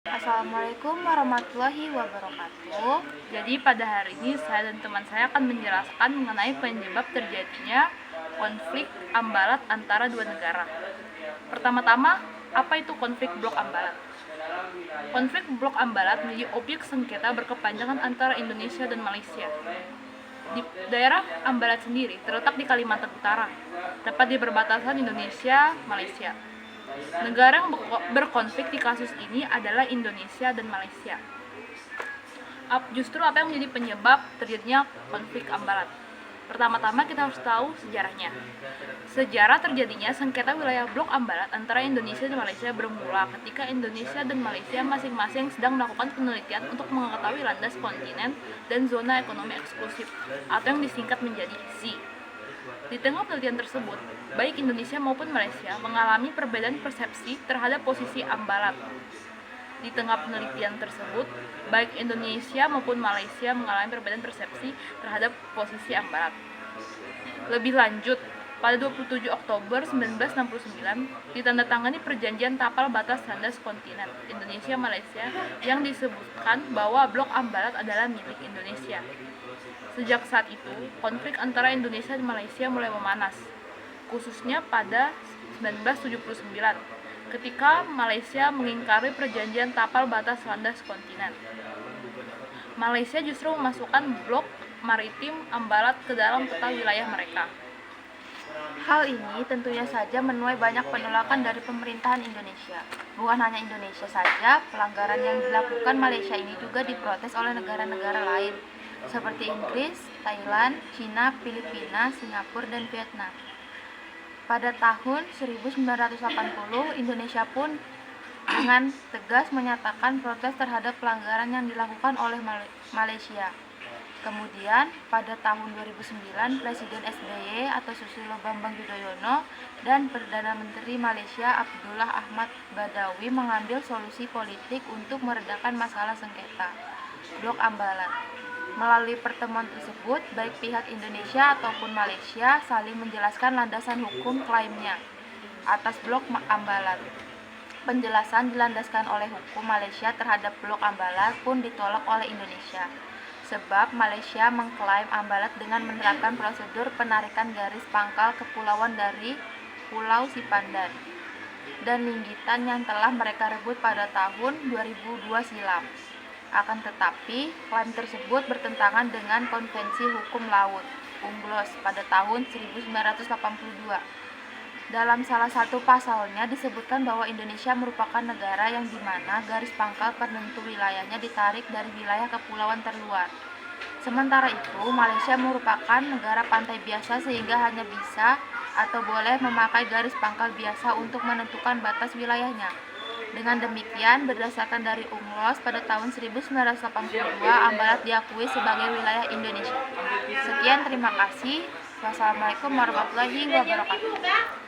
Assalamualaikum warahmatullahi wabarakatuh. Jadi pada hari ini saya dan teman saya akan menjelaskan mengenai penyebab terjadinya konflik Ambalat antara dua negara. Pertama-tama, apa itu konflik Blok Ambalat? Konflik Blok Ambalat menjadi objek sengketa berkepanjangan antara Indonesia dan Malaysia. Di daerah Ambalat sendiri terletak di Kalimantan Utara, tepat di perbatasan Indonesia-Malaysia. Negara yang berkonflik di kasus ini adalah Indonesia dan Malaysia. Justru apa yang menjadi penyebab terjadinya konflik Ambalat? Pertama-tama kita harus tahu sejarahnya. Sejarah terjadinya sengketa wilayah Blok Ambalat antara Indonesia dan Malaysia bermula ketika Indonesia dan Malaysia masing-masing sedang melakukan penelitian untuk mengetahui landas kontinen dan zona ekonomi eksklusif atau yang disingkat menjadi ZEE. Di tengah penelitian tersebut, baik Indonesia maupun Malaysia mengalami perbedaan persepsi terhadap posisi Ambalat. Di tengah penelitian tersebut, baik Indonesia maupun Malaysia mengalami perbedaan persepsi terhadap posisi Ambalat. Lebih lanjut, pada 27 Oktober 1969 ditandatangani perjanjian tapal batas landas kontinen Indonesia-Malaysia yang disebutkan bahwa Blok Ambalat adalah milik Indonesia. Sejak saat itu, konflik antara Indonesia dan Malaysia mulai memanas, khususnya pada 1979, ketika Malaysia mengingkari perjanjian tapal batas landas kontinen. Malaysia justru memasukkan blok maritim Ambalat ke dalam peta wilayah mereka. Hal ini tentunya saja menuai banyak penolakan dari pemerintahan Indonesia. Bukan hanya Indonesia saja, pelanggaran yang dilakukan Malaysia ini juga diprotes oleh negara-negara lain, seperti Inggris, Thailand, Cina, Filipina, Singapura, dan Vietnam. Pada tahun 1980, Indonesia pun dengan tegas menyatakan protes terhadap pelanggaran yang dilakukan oleh Malaysia. Kemudian, pada tahun 2009, Presiden SBY atau Susilo Bambang Yudhoyono dan Perdana Menteri Malaysia Abdullah Ahmad Badawi mengambil solusi politik untuk meredakan masalah sengketa Blok Ambalat. Melalui pertemuan tersebut, baik pihak Indonesia ataupun Malaysia saling menjelaskan landasan hukum klaimnya atas Blok Ambalat. Penjelasan dilandaskan oleh hukum Malaysia terhadap Blok Ambalat pun ditolak oleh Indonesia, sebab Malaysia mengklaim Ambalat dengan menerapkan prosedur penarikan garis pangkal kepulauan dari Pulau Sipandan dan Linggitan yang telah mereka rebut pada tahun 2002 silam. Akan tetapi, klaim tersebut bertentangan dengan Konvensi Hukum Laut (UNCLOS) pada tahun 1982. Dalam salah satu pasalnya disebutkan bahwa Indonesia merupakan negara yang dimana garis pangkal penentu wilayahnya ditarik dari wilayah kepulauan terluar. Sementara itu, Malaysia merupakan negara pantai biasa sehingga hanya bisa atau boleh memakai garis pangkal biasa untuk menentukan batas wilayahnya. Dengan demikian, berdasarkan dari UNCLOS pada tahun 1982, Ambalat diakui sebagai wilayah Indonesia. Sekian, terima kasih. Wassalamualaikum warahmatullahi wabarakatuh.